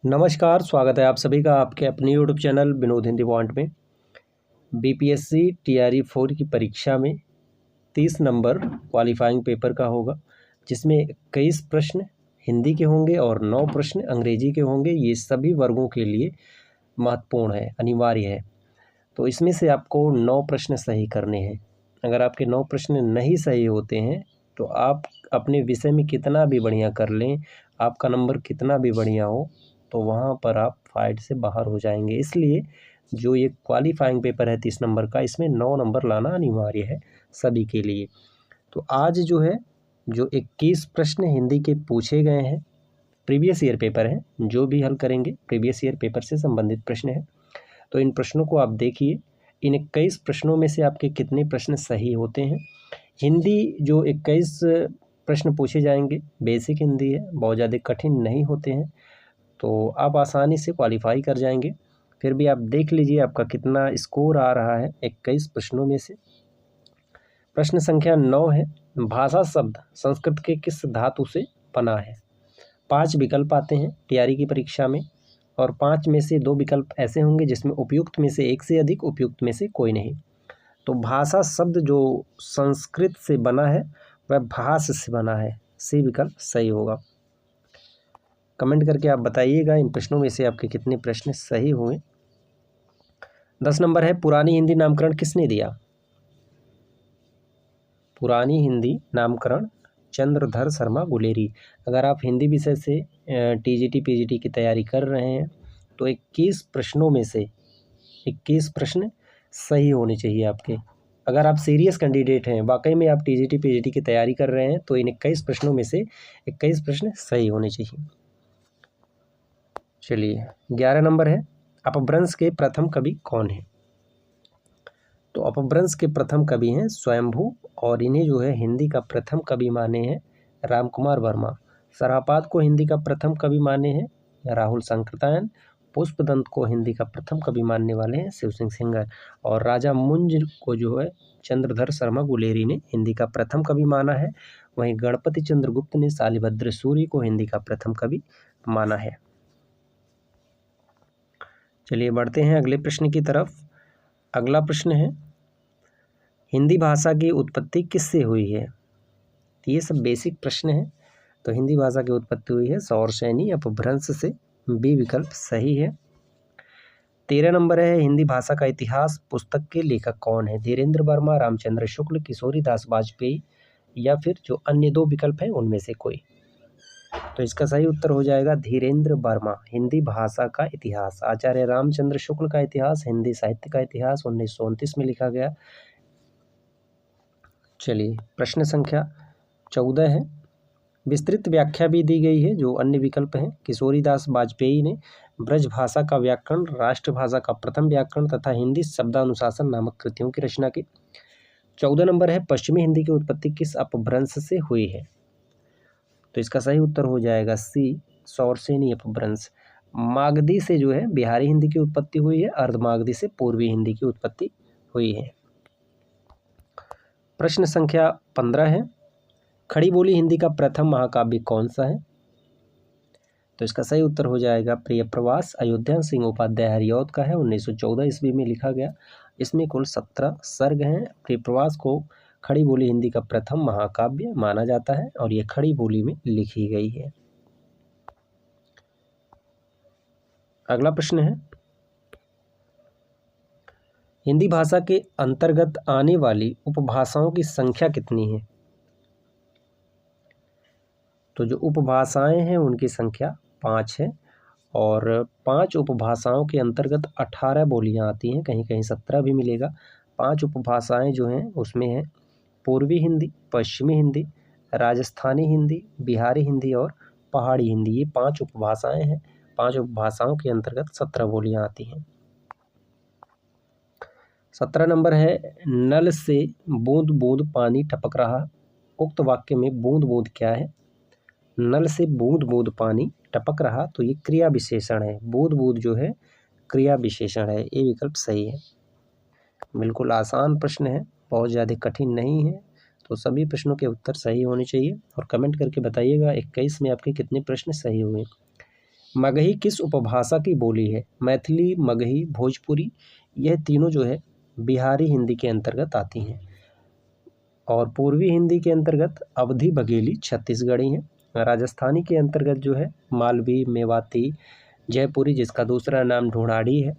नमस्कार, स्वागत है आप सभी का आपके अपने YouTube channel Vinod Hindi point में। बीपीएससी टीआरई 4 की परीक्षा में 30 नंबर क्वालिफाइंग पेपर का होगा, जिसमें 21 प्रश्न हिंदी के होंगे और 9 प्रश्न अंग्रेजी के होंगे। ये सभी वर्गों के लिए महत्वपूर्ण है, अनिवार्य है। तो इसमें से आपको 9 प्रश्न सही करने हैं। अगर आपके 9 प्रश्न नहीं सही होते हैं तो आप अपने विषय में कितना भी बढ़िया कर लें, आपका नंबर कितना भी बढ़िया हो, तो वहाँ पर आप फाइट से बाहर हो जाएंगे। इसलिए जो ये क्वालिफाइंग पेपर है 30 नंबर का, इसमें 9 नंबर लाना अनिवार्य है सभी के लिए। तो आज जो है जो 21 प्रश्न हिंदी के पूछे गए हैं, प्रीवियस ईयर पेपर है, जो भी हल करेंगे प्रीवियस ईयर पेपर से संबंधित प्रश्न है। तो इन प्रश्नों को आप देखिए, इन 21 प्रश्नों में से आपके कितने प्रश्न सही होते हैं। हिंदी जो 21 प्रश्न पूछे जाएंगे बेसिक हिंदी है, बहुत ज़्यादा कठिन नहीं होते हैं, तो आप आसानी से क्वालिफाई कर जाएंगे। फिर भी आप देख लीजिए आपका कितना स्कोर आ रहा है 21 प्रश्नों में से। प्रश्न संख्या 9 है, भाषा शब्द संस्कृत के किस धातु से बना है। 5 विकल्प आते हैं टीआरई की परीक्षा में, और 5 में से 2 विकल्प ऐसे होंगे जिसमें उपयुक्त में से एक से अधिक, उपयुक्त में से कोई नहीं। तो भाषा शब्द जो संस्कृत से बना है वह भाष से बना है, सी विकल्प सही होगा। कमेंट करके आप बताइएगा इन प्रश्नों में से आपके कितने प्रश्न सही हुए। 10 नंबर है, पुरानी हिंदी नामकरण किसने दिया। पुरानी हिंदी नामकरण चंद्रधर शर्मा गुलेरी। अगर आप हिंदी विषय से टीजीटी पीजीटी की तैयारी कर रहे हैं तो 21 प्रश्नों में से 21 प्रश्न सही होने चाहिए आपके। अगर आप सीरियस कैंडिडेट हैं, वाकई में आप टीजीटी पीजीटी की तैयारी कर रहे हैं, तो इन 21 प्रश्नों में से 21 प्रश्न सही होने चाहिए। चलिए 11 नंबर है, अपभ्रंश के प्रथम कवि कौन है। तो अपभ्रंश के प्रथम कवि हैं स्वयंभू, और इन्हें जो है हिंदी का प्रथम कवि माने हैं रामकुमार वर्मा। सरापात को हिंदी का प्रथम कवि माने हैं राहुल सांकृत्यायन। पुष्पदंत को हिंदी का प्रथम कवि मानने वाले हैं शिव सिंह सेंगर। और राजा मुंज को जो है चंद्रधर शर्मा गुलेरी ने हिंदी का प्रथम कवि माना है। वहीं गणपति चंद्र गुप्त ने शालिभद्र सूरी को हिंदी का प्रथम कवि माना है। चलिए बढ़ते हैं अगले प्रश्न की तरफ। अगला प्रश्न है, हिंदी भाषा की उत्पत्ति किससे हुई है। तो ये सब बेसिक प्रश्न है। तो हिंदी भाषा की उत्पत्ति हुई है सौरसेनी अपभ्रंश से, बी विकल्प सही है। 13 नंबर है, हिंदी भाषा का इतिहास पुस्तक के लेखक कौन है। धीरेन्द्र वर्मा, रामचंद्र शुक्ल, किशोरी दास वाजपेयी, या फिर जो अन्य 2 विकल्प हैं उनमें से कोई। तो इसका सही उत्तर हो जाएगा धीरेन्द्र वर्मा। हिंदी भाषा का इतिहास, आचार्य रामचंद्र शुक्ल का इतिहास, हिंदी साहित्य का इतिहास 1929 में लिखा गया। चलिए प्रश्न संख्या 14 है, विस्तृत व्याख्या भी दी गई है जो अन्य विकल्प हैं। किशोरी दास वाजपेयी ने ब्रज भाषा का व्याकरण, राष्ट्रभाषा का प्रथम व्याकरण तथा हिंदी शब्दानुशासन नामक कृतियों की रचना की। 14 नंबर है, पश्चिमी हिंदी की उत्पत्ति किस अपभ्रंश से हुई है। तो इसका सही उत्तर हो जाएगा सी, सौरसेनी अपभ्रंश। मागधी से जो है बिहारी हिंदी की उत्पत्ति हुई है, अर्धमागधी से पूर्वी हिंदी की उत्पत्ति हुई है। प्रश्न संख्या 15 है, खड़ी बोली हिंदी का प्रथम महाकाव्य कौन सा है। तो इसका सही उत्तर हो जाएगा प्रिय प्रवास, अयोध्या सिंह उपाध्याय हरिऔध का है, 1914 ईस्वी में लिखा गया। इसमें कुल 17 सर्ग हैं। प्रिय प्रवास को खड़ी बोली हिंदी का प्रथम महाकाव्य माना जाता है और ये खड़ी बोली में लिखी गई है। अगला प्रश्न है, हिंदी भाषा के अंतर्गत आने वाली उपभाषाओं की संख्या कितनी है। तो जो उपभाषाएं हैं उनकी संख्या 5 है, और 5 उपभाषाओं के अंतर्गत 18 बोलियां आती हैं, कहीं कहीं 17 भी मिलेगा। 5 उपभाषाएं जो हैं उसमें है पूर्वी हिंदी, पश्चिमी हिंदी, राजस्थानी हिंदी, बिहारी हिंदी और पहाड़ी हिंदी। ये 5 उपभाषाएं हैं। 5 उपभाषाओं के अंतर्गत 17 बोलियां आती हैं। 17 नंबर है, नल से बूंद बूंद पानी टपक रहा। उक्त वाक्य में बूंद बूंद क्या है। नल से बूंद बूंद पानी टपक रहा, तो ये क्रिया विशेषण है। बूंद बूंद जो है क्रिया विशेषण है, ये विकल्प सही है। बिल्कुल आसान प्रश्न है, बहुत ज़्यादा कठिन नहीं है। तो सभी प्रश्नों के उत्तर सही होने चाहिए, और कमेंट करके बताइएगा 21 में आपके कितने प्रश्न सही हुए। मगही किस उपभाषा की बोली है? मैथिली, मगही, भोजपुरी, यह तीनों जो है बिहारी हिंदी के अंतर्गत आती हैं। और पूर्वी हिंदी के अंतर्गत अवधी, बघेली, छत्तीसगढ़ी हैं। राजस्थानी के अंतर्गत जो है मालवी, मेवाती, जयपुरी, जिसका दूसरा नाम ढूंढाड़ी है।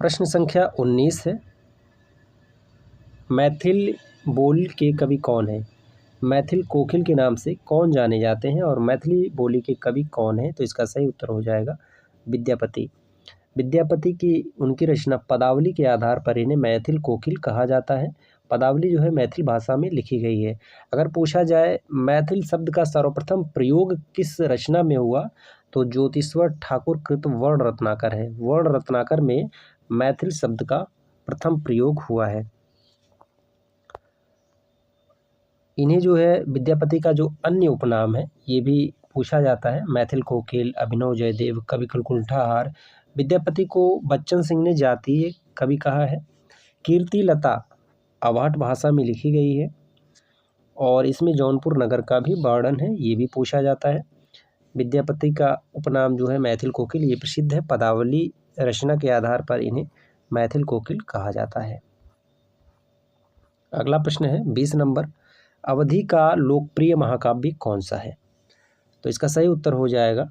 प्रश्न संख्या 19 है, मैथिल बोल के कवि कौन है? मैथिल कोकिल के नाम से कौन जाने जाते हैं और मैथिली बोली के कवि कौन है? तो इसका सही उत्तर हो जाएगा विद्यापति। विद्यापति की उनकी रचना पदावली के आधार पर इन्हें मैथिल कोकिल कहा जाता है। पदावली जो है मैथिल भाषा में लिखी गई है। अगर पूछा जाए मैथिल शब्द का सर्वप्रथम प्रयोग किस रचना में हुआ, तो ज्योतिश्वर ठाकुर कृत वर्ण रत्नाकर है। वर्ण रत्नाकर में मैथिल शब्द का प्रथम प्रयोग हुआ है। इन्हें जो है विद्यापति का जो अन्य उपनाम है ये भी पूछा जाता है, मैथिल कोकिल, अभिनव जयदेव, कवि कुलकुंठाहार। विद्यापति को बच्चन सिंह ने जातीय कवि कहा है। कीर्ति लता अवाट भाषा में लिखी गई है और इसमें जौनपुर नगर का भी वर्णन है, ये भी पूछा जाता है। विद्यापति का उपनाम जो है मैथिल कोकिल, ये प्रसिद्ध है। पदावली रचना के आधार पर इन्हें मैथिल कोकिल कहा जाता है। अगला प्रश्न है 20 नंबर, अवधि का लोकप्रिय महाकाव्य कौन सा है? तो इसका सही उत्तर हो जाएगा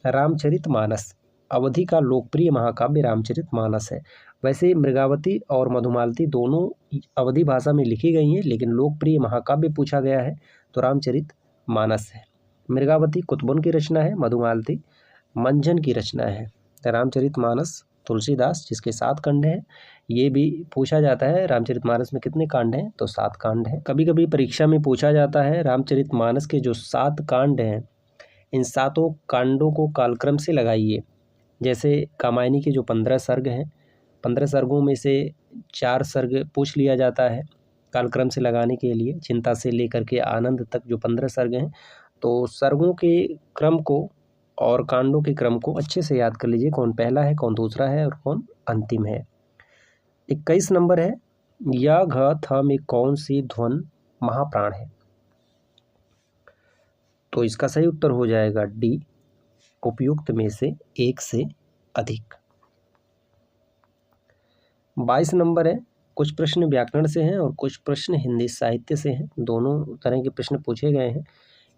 रामचरितमानस। अवधि का लोकप्रिय महाकाव्य रामचरितमानस है। वैसे मृगावती और मधुमालती दोनों अवधि भाषा में लिखी गई हैं, लेकिन लोकप्रिय महाकाव्य पूछा गया है तो रामचरितमानस है। मृगावती कुतुबुन की रचना है, मधुमालती मंझन की रचना है। रामचरितमानस तुलसीदास, जिसके 7 खंड हैं, ये भी पूछा जाता है रामचरितमानस में कितने कांड हैं? तो 7 कांड हैं। कभी कभी परीक्षा में पूछा जाता है रामचरितमानस के जो 7 कांड हैं, इन 7 कांडों को कालक्रम से लगाइए। जैसे कामायनी के जो 15 सर्ग हैं, 15 सर्गों में से 4 सर्ग पूछ लिया जाता है कालक्रम से लगाने के लिए। चिंता से लेकर के आनंद तक जो 15 सर्ग हैं, तो सर्गों के क्रम को और कांडों के क्रम को अच्छे से याद कर लीजिए, कौन पहला है, कौन दूसरा है और कौन अंतिम है। 21 नंबर है, या घ थ में कौन सी ध्वन महाप्राण है? तो इसका सही उत्तर हो जाएगा डी, उपयुक्त में से एक से अधिक। 22 नंबर है, कुछ प्रश्न व्याकरण से हैं और कुछ प्रश्न हिंदी साहित्य से हैं। दोनों तरह के प्रश्न पूछे गए हैं।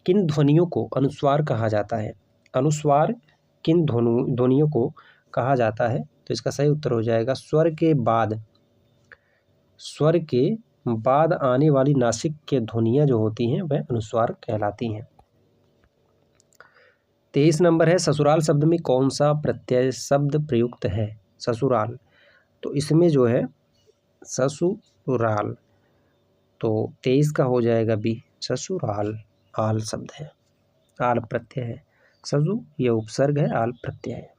किन ध्वनियों को अनुस्वार कहा जाता है? अनुस्वार किन ध्वनियों को कहा जाता है? तो इसका सही उत्तर हो जाएगा स्वर के बाद आने वाली नासिक के ध्वनियाँ जो होती हैं वह अनुस्वार कहलाती हैं। 23 नंबर है, ससुराल शब्द में कौन सा प्रत्यय शब्द प्रयुक्त है? ससुराल, तो इसमें जो है ससुराल, तो 23 का हो जाएगा बी, ससुराल। आल शब्द है, आल प्रत्यय है। ससु यह उपसर्ग है, आल प्रत्यय है।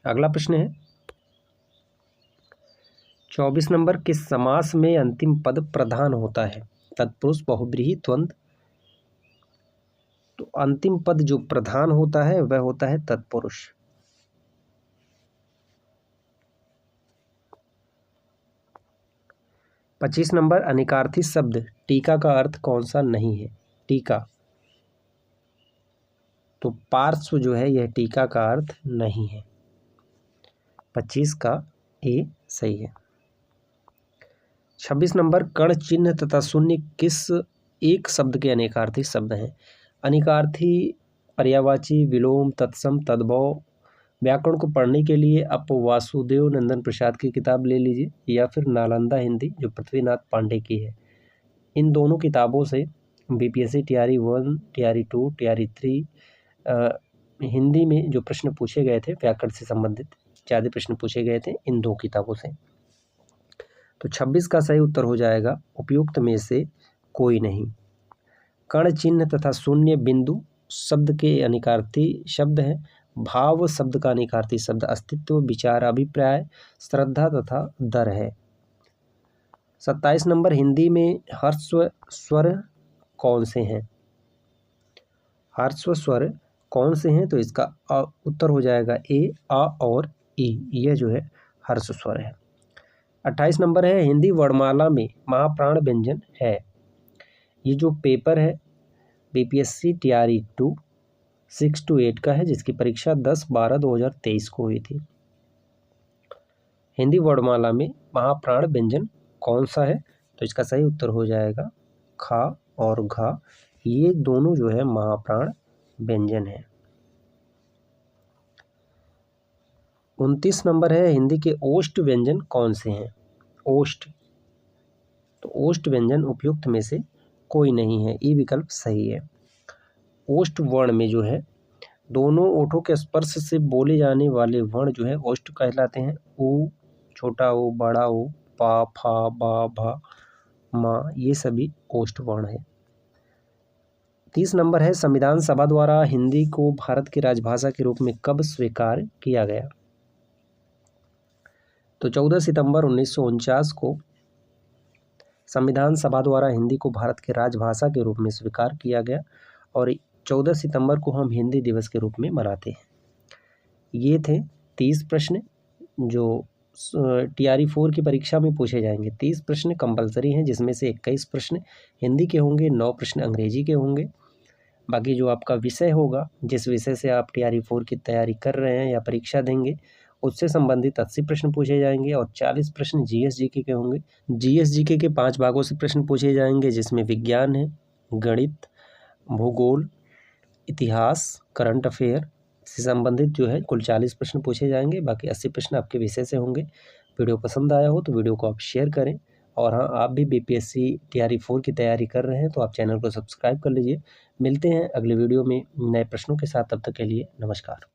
अगला प्रश्न है 24 नंबर, किस समास में अंतिम पद प्रधान होता है? तत्पुरुष, बहुब्रीहि, द्वंद्व। तो अंतिम पद जो प्रधान होता है वह होता है तत्पुरुष। 25 नंबर, अनिकार्थी शब्द टीका का अर्थ कौन सा नहीं है? टीका, तो पार्श्व जो है यह टीका का अर्थ नहीं है। 25 का ए सही है। 26 नंबर, कर्ण चिन्ह तथा शून्य किस एक शब्द के अनेकार्थी शब्द हैं? अनिकार्थी, पर्यायवाची, विलोम, तत्सम, तद्भव। व्याकरण को पढ़ने के लिए आप वासुदेव नंदन प्रसाद की किताब ले लीजिए या फिर नालंदा हिंदी जो पृथ्वीनाथ पांडे की है। इन दोनों किताबों से BPSC TRE 1, TRE 2, TRE 3 Hindi में जो प्रश्न पूछे गए थे व्याकरण से संबंधित ज़्यादा प्रश्न पूछे गए थे इन 2 किताबों से। तो 26 का सही उत्तर हो जाएगा उपयुक्त में से कोई नहीं। कर्ण चिन्ह तथा शून्य बिंदु शब्द के अनिकार्थी शब्द हैं। भाव शब्द का अनिकार्थी शब्द अस्तित्व, विचार, अभिप्राय, श्रद्धा तथा दर है। 27 नंबर, हिंदी में ह्रस्व स्वर कौन से हैं? ह्रस्व स्वर कौन से हैं? तो इसका उत्तर हो जाएगा ए, आ और ई, यह जो है ह्रस्व स्वर है। 28 नंबर है, हिंदी वर्णमाला में महाप्राण व्यंजन है। ये जो पेपर है BPSC TRE 2 6 to 8 का है, जिसकी परीक्षा 10/12/2023 को हुई थी। हिंदी वर्णमाला में महाप्राण व्यंजन कौन सा है? तो इसका सही उत्तर हो जाएगा खा और घा, ये दोनों जो है महाप्राण व्यंजन है। 29 नंबर है, हिंदी के ओष्ठ व्यंजन कौन से हैं? ओष्ठ, तो ओष्ठ व्यंजन उपयुक्त में से कोई नहीं है, ई विकल्प सही है। ओष्ठ वर्ण में जो है दोनों ओठों के स्पर्श से बोले जाने वाले वर्ण जो है ओष्ठ कहलाते हैं। ऊ, छोटा ऊ, बड़ा ऊ, पा, फा, बा, भा, मा, ये सभी ओष्ठ वर्ण है। 30 नंबर है, संविधान सभा द्वारा हिंदी को भारत की राजभाषा के रूप में कब स्वीकार किया गया? तो 14 सितंबर 1949 को संविधान सभा द्वारा हिंदी को भारत की राजभाषा के रूप में स्वीकार किया गया और 14 सितंबर को हम हिंदी दिवस के रूप में मनाते हैं। ये थे 30 प्रश्न जो TRE 4 की परीक्षा में पूछे जाएंगे। 30 प्रश्न कंपलसरी हैं, जिसमें से 21 प्रश्न हिंदी के होंगे, 9 प्रश्न अंग्रेजी के होंगे। बाकी जो आपका विषय होगा, जिस विषय से आप TRE 4 की तैयारी कर रहे हैं या परीक्षा देंगे, उससे संबंधित 80 प्रश्न पूछे जाएंगे और 40 प्रश्न GS GK के होंगे। GS GK के 5 भागों से प्रश्न पूछे जाएंगे, जिसमें विज्ञान है, गणित, भूगोल, इतिहास, करंट अफेयर से संबंधित जो है कुल 40 प्रश्न पूछे जाएंगे। बाकी 80 प्रश्न आपके विषय से होंगे। वीडियो पसंद आया हो तो वीडियो को आप शेयर करें, और हाँ, आप भी BPSC TRE 4 की तैयारी कर रहे हैं तो आप चैनल को सब्सक्राइब कर लीजिए। मिलते हैं अगले वीडियो में नए प्रश्नों के साथ, तब तक के लिए नमस्कार।